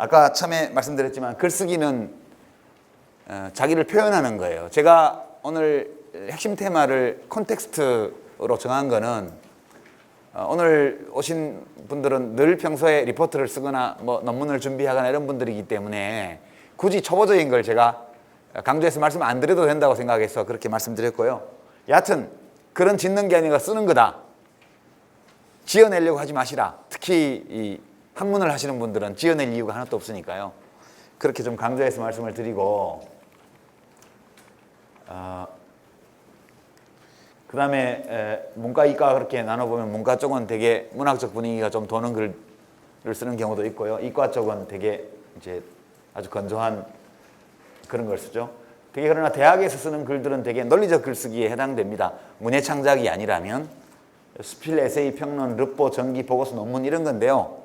아까 처음에 말씀드렸지만 글쓰기는 자기를 표현하는 거예요. 제가 오늘 핵심 테마를 콘텍스트로 정한 거는 오늘 오신 분들은 늘 평소에 리포트를 쓰거나 뭐 논문을 준비하거나 이런 분들이기 때문에 굳이 초보적인 걸 제가 강조해서 말씀 안 드려도 된다고 생각해서 그렇게 말씀드렸고요. 여하튼 글은 짓는 게 아니라 쓰는 거다. 지어내려고 하지 마시라. 특히 이 학문을 하시는 분들은 지어낼 이유가 하나도 없으니까요. 그렇게 좀 강조해서 말씀을 드리고 그 다음에 문과, 이과 그렇게 나눠보면 문과 쪽은 되게 문학적 분위기가 좀 도는 글을 쓰는 경우도 있고요. 이과 쪽은 되게 이제 아주 건조한 그런 걸 쓰죠. 되게 그러나 대학에서 쓰는 글들은 되게 논리적 글쓰기에 해당됩니다. 문예 창작이 아니라면 수필, 에세이, 평론, 르포, 전기, 보고서, 논문 이런 건데요.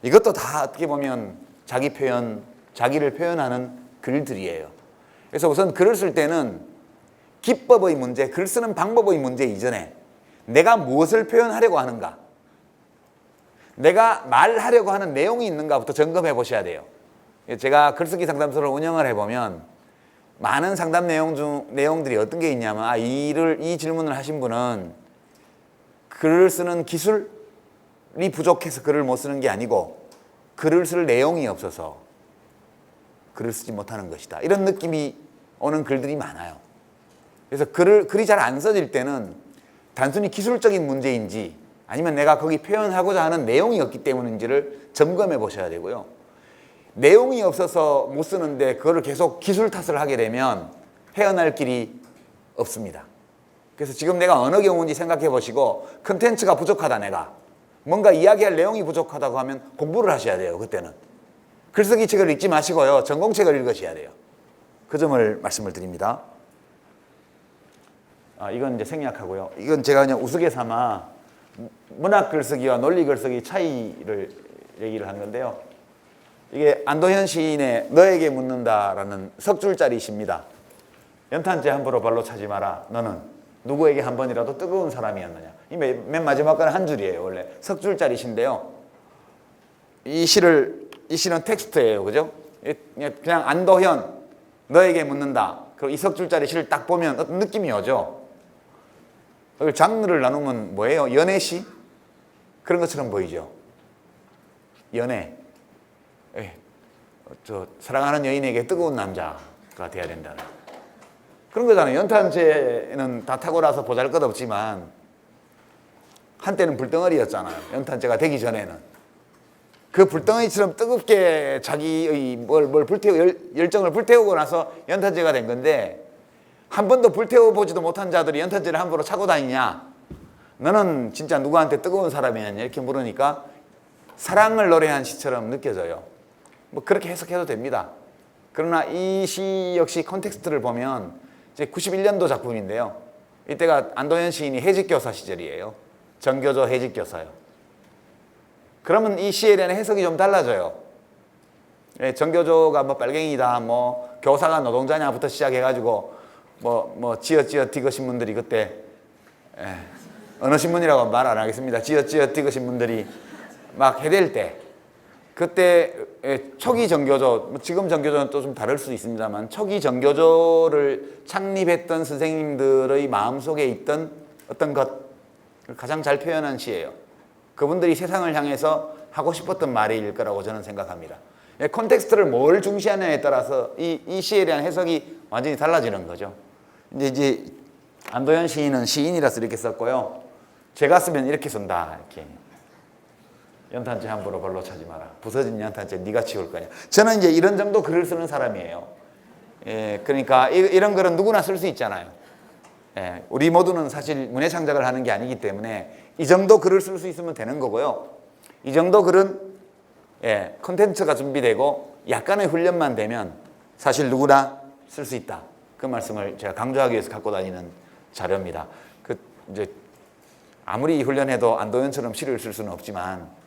이것도 다 어떻게 보면 자기 표현, 자기를 표현하는 글들이에요. 그래서 우선 글을 쓸 때는 기법의 문제, 글 쓰는 방법의 문제 이전에 내가 무엇을 표현하려고 하는가, 내가 말하려고 하는 내용이 있는가부터 점검해 보셔야 돼요. 제가 글쓰기 상담소를 운영을 해보면 많은 상담 내용들이 어떤 게 있냐면 이 질문을 하신 분은 글을 쓰는 기술이 부족해서 글을 못 쓰는 게 아니고 글을 쓸 내용이 없어서 글을 쓰지 못하는 것이다. 이런 느낌이 오는 글들이 많아요. 그래서 글이 잘 안 써질 때는 단순히 기술적인 문제인지 아니면 내가 거기 표현하고자 하는 내용이 없기 때문인지를 점검해 보셔야 되고요. 내용이 없어서 못 쓰는데 그거를 계속 기술 탓을 하게 되면 헤어날 길이 없습니다. 그래서 지금 내가 어느 경우인지 생각해 보시고 컨텐츠가 부족하다, 내가 뭔가 이야기할 내용이 부족하다고 하면 공부를 하셔야 돼요. 그때는 글쓰기 책을 읽지 마시고요, 전공책을 읽으셔야 돼요. 그 점을 말씀을 드립니다. 이건 이제 생략하고요. 이건 제가 그냥 우스개 삼아 문학 글쓰기와 논리 글쓰기 차이를 얘기를 하는 건데요. 이게 안도현 시인의 너에게 묻는다라는 석 줄짜리 시입니다. 연탄재 함부로 발로 차지 마라. 너는 누구에게 한 번이라도 뜨거운 사람이었느냐. 이 맨 마지막 거는 한 줄이에요. 원래 석 줄짜리 시인데요. 이 시는 텍스트예요. 그죠? 그냥 안도현 너에게 묻는다. 그리고 이 석 줄짜리 시를 딱 보면 어떤 느낌이 오죠. 장르를 나누면 뭐예요? 연애시? 그런 것처럼 보이죠. 연애. 사랑하는 여인에게 뜨거운 남자가 돼야 된다는 그런 거잖아요. 연탄재는 다 타고 나서 보잘것없지만 한때는 불덩어리였잖아요. 연탄재가 되기 전에는. 그 불덩어리처럼 뜨겁게 자기의 열정을 불태우고 나서 연탄재가 된 건데, 한 번도 불태워보지도 못한 자들이 연탄재를 함부로 차고 다니냐, 너는 진짜 누구한테 뜨거운 사람이냐 이렇게 물으니까 사랑을 노래한 시처럼 느껴져요. 뭐 그렇게 해석해도 됩니다. 그러나 이 시 역시 컨텍스트를 보면 이제 91년도 작품인데요. 이때가 안도현 시인이 해직교사 시절이에요. 정교조 해직교사요. 그러면 이 시에 대한 해석이 좀 달라져요. 정교조가 뭐 빨갱이다, 뭐 교사가 노동자냐부터 시작해가지고 뭐 지어티거 신문들이 그때 어느 신문이라고 말 안 하겠습니다. 지어티거 신문들이 막 해댈 때, 그때 초기 정교조, 지금 정교조는 또 좀 다를 수 있습니다만 초기 정교조를 창립했던 선생님들의 마음속에 있던 어떤 것을 가장 잘 표현한 시예요. 그분들이 세상을 향해서 하고 싶었던 말일 거라고 저는 생각합니다. 콘텍스트를 뭘 중시하느냐에 따라서 이 시에 대한 해석이 완전히 달라지는 거죠. 이제 안도현 시인은 시인이라서 이렇게 썼고요. 제가 쓰면 이렇게 쓴다. 이렇게. 연탄재 함부로 발로 차지 마라. 부서진 연탄재 네가 치울 거냐. 저는 이제 이런 정도 글을 쓰는 사람이에요. 그러니까 이런 글은 누구나 쓸 수 있잖아요. 우리 모두는 사실 문예 창작을 하는 게 아니기 때문에 이 정도 글을 쓸 수 있으면 되는 거고요. 이 정도 글은 콘텐츠가 준비되고 약간의 훈련만 되면 사실 누구나 쓸 수 있다. 그 말씀을 제가 강조하기 위해서 갖고 다니는 자료입니다. 이제 아무리 훈련해도 안도현처럼 시를 쓸 수는 없지만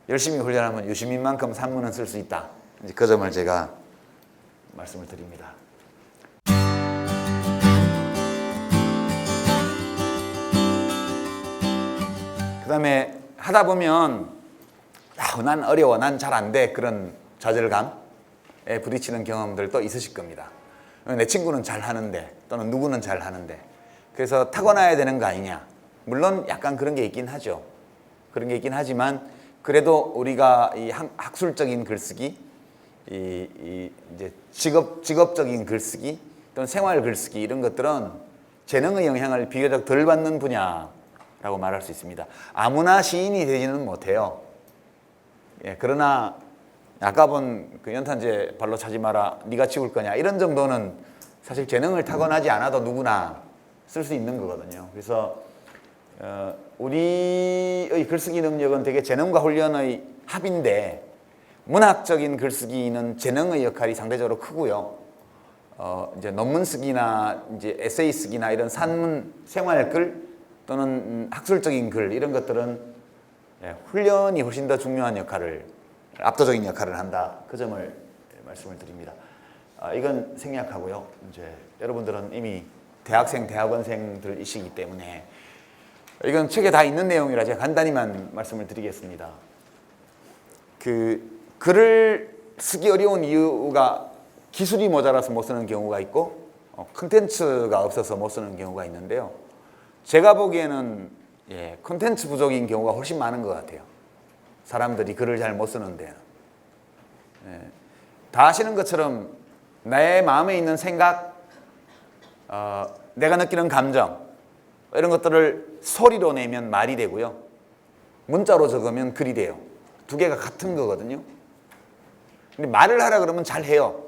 열심히 훈련하면 유시민만큼 산문은 쓸 수 있다. 이제 그 점을 제가 말씀을 드립니다. 그 다음에 하다 보면 난 어려워, 난 잘 안 돼, 그런 좌절감에 부딪히는 경험들도 있으실 겁니다. 내 친구는 잘하는데 또는 누구는 잘하는데 그래서 타고나야 되는 거 아니냐. 물론 약간 그런 게 있긴 하죠. 그런 게 있긴 하지만 그래도 우리가 이 학술적인 글쓰기, 이제 직업적인 글쓰기 또는 생활 글쓰기 이런 것들은 재능의 영향을 비교적 덜 받는 분야라고 말할 수 있습니다. 아무나 시인이 되지는 못해요. 예, 그러나 아까 본 그 연탄재 발로 차지 마라 네가 치울 거냐 이런 정도는 사실 재능을 타고나지 않아도 누구나 쓸 수 있는 거거든요. 그래서 우리의 글쓰기 능력은 되게 재능과 훈련의 합인데 문학적인 글쓰기는 재능의 역할이 상대적으로 크고요. 이제 논문 쓰기나 이제 에세이 쓰기나 이런 산문 생활글 또는 학술적인 글 이런 것들은 훈련이 훨씬 더 중요한 역할을 압도적인 역할을 한다. 그 점을 말씀을 드립니다. 이건 생략하고요. 이제 여러분들은 이미 대학생, 대학원생들이시기 때문에 이건 책에 다 있는 내용이라 제가 간단히만 말씀을 드리겠습니다. 그 글을 쓰기 어려운 이유가 기술이 모자라서 못 쓰는 경우가 있고 콘텐츠가 없어서 못 쓰는 경우가 있는데요. 제가 보기에는 콘텐츠 부족인 경우가 훨씬 많은 것 같아요. 사람들이 글을 잘 못 쓰는데 다 아시는 것처럼 내 마음에 있는 생각, 내가 느끼는 감정 이런 것들을 소리로 내면 말이 되고요. 문자로 적으면 글이 돼요. 두 개가 같은 거거든요. 근데 말을 하라 그러면 잘 해요.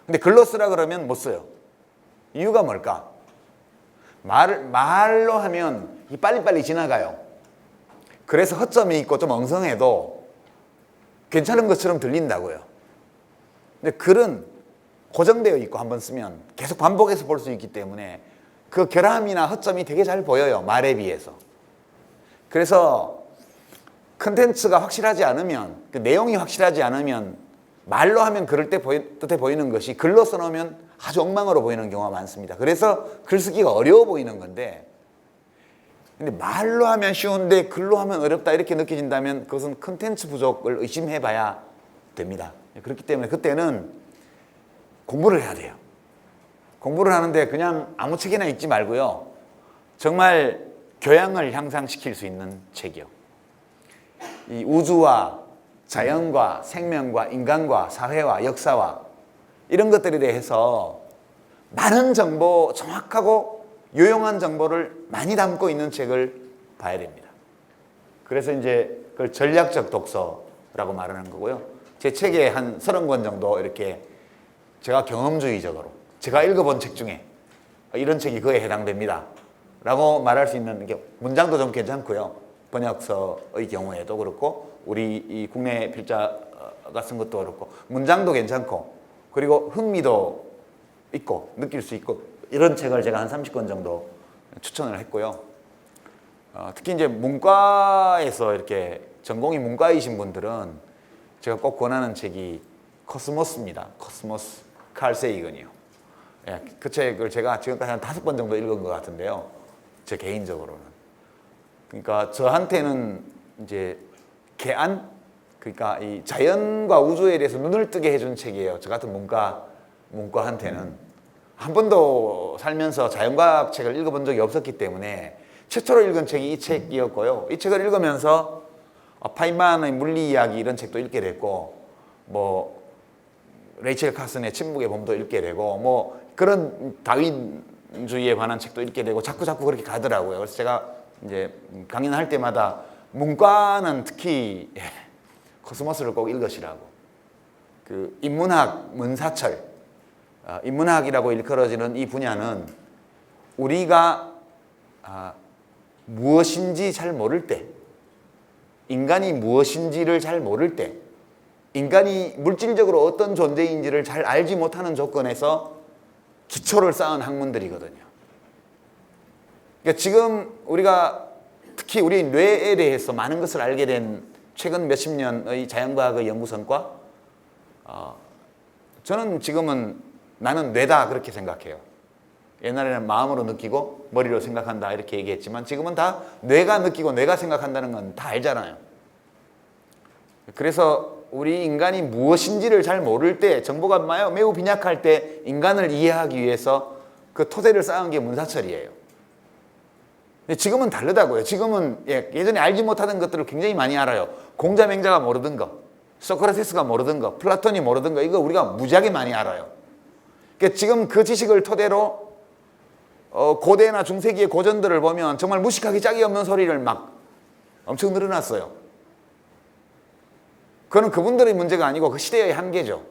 근데 글로 쓰라 그러면 못 써요. 이유가 뭘까? 말로 하면 빨리빨리 지나가요. 그래서 허점이 있고 좀 엉성해도 괜찮은 것처럼 들린다고요. 근데 글은 고정되어 있고 한번 쓰면 계속 반복해서 볼 수 있기 때문에 그 결함이나 허점이 되게 잘 보여요. 말에 비해서. 그래서 컨텐츠가 확실하지 않으면 그 내용이 확실하지 않으면 말로 하면 그럴 때 뜻해 보이는 것이 글로 써놓으면 아주 엉망으로 보이는 경우가 많습니다. 그래서 글쓰기가 어려워 보이는 건데 근데 말로 하면 쉬운데 글로 하면 어렵다 이렇게 느껴진다면 그것은 컨텐츠 부족을 의심해 봐야 됩니다. 그렇기 때문에 그때는 공부를 해야 돼요. 공부를 하는데 그냥 아무 책이나 읽지 말고요. 정말 교양을 향상시킬 수 있는 책이요. 이 우주와 자연과 생명과 인간과 사회와 역사와 이런 것들에 대해서 많은 정보, 정확하고 유용한 정보를 많이 담고 있는 책을 봐야 됩니다. 그래서 이제 그걸 전략적 독서라고 말하는 거고요. 제 책에 한 30권 정도 이렇게 제가 경험주의적으로 제가 읽어본 책 중에 이런 책이 그에 해당됩니다. 라고 말할 수 있는 게 문장도 좀 괜찮고요. 번역서의 경우에도 그렇고 우리 이 국내 필자가 쓴 것도 그렇고 문장도 괜찮고 그리고 흥미도 있고 느낄 수 있고 이런 책을 제가 한 30권 정도 추천을 했고요. 특히 이제 문과에서 이렇게 전공이 문과이신 분들은 제가 꼭 권하는 책이 코스모스입니다. 코스모스 칼 세이건이요. 그 책을 제가 지금까지 한 5번 정도 읽은 것 같은데요. 제 개인적으로는. 그러니까 저한테는 이제 개안? 그러니까 이 자연과 우주에 대해서 눈을 뜨게 해준 책이에요. 저 같은 문과한테는. 한 번도 살면서 자연과학 책을 읽어본 적이 없었기 때문에 최초로 읽은 책이 이 책이었고요. 이 책을 읽으면서 파인만의 물리 이야기 이런 책도 읽게 됐고 뭐 레이첼 카슨의 침묵의 봄도 읽게 되고 뭐 그런 다윈주의에 관한 책도 읽게 되고 자꾸 그렇게 가더라고요. 그래서 제가 이제 강연할 때마다 문과는 특히 코스모스를 꼭 읽으시라고. 그 인문학 문사철, 인문학이라고 일컬어지는 이 분야는 우리가 무엇인지 잘 모를 때, 인간이 무엇인지를 잘 모를 때, 인간이 물질적으로 어떤 존재인지를 잘 알지 못하는 조건에서 기초를 쌓은 학문들이거든요. 그러니까 지금 우리가 특히 우리 뇌에 대해서 많은 것을 알게 된 최근 몇십 년의 자연과학의 연구 성과, 저는 지금은 나는 뇌다 그렇게 생각해요. 옛날에는 마음으로 느끼고 머리로 생각한다 이렇게 얘기했지만 지금은 다 뇌가 느끼고 뇌가 생각한다는 건 다 알잖아요. 그래서 우리 인간이 무엇인지를 잘 모를 때, 정보가 매우 빈약할 때 인간을 이해하기 위해서 그 토대를 쌓은 게 문사철이에요. 지금은 다르다고요. 지금은 예전에 알지 못하던 것들을 굉장히 많이 알아요. 공자맹자가 모르던 거, 소크라테스가 모르던 거, 플라톤이 모르던 거, 이거 우리가 무지하게 많이 알아요. 그러니까 지금 그 지식을 토대로 고대나 중세기의 고전들을 보면 정말 무식하기 짝이 없는 소리를 막 엄청 늘어났어요. 그건 그분들의 문제가 아니고 그 시대의 한계죠.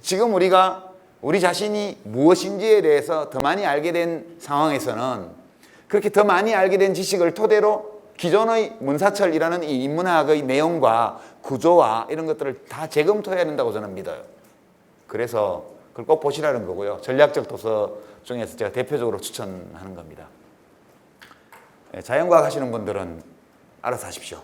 지금 우리가 우리 자신이 무엇인지에 대해서 더 많이 알게 된 상황에서는 그렇게 더 많이 알게 된 지식을 토대로 기존의 문사철이라는 이 인문학의 내용과 구조와 이런 것들을 다 재검토해야 된다고 저는 믿어요. 그래서 그걸 꼭 보시라는 거고요. 전략적 도서 중에서 제가 대표적으로 추천하는 겁니다. 자연과학 하시는 분들은 알아서 하십시오.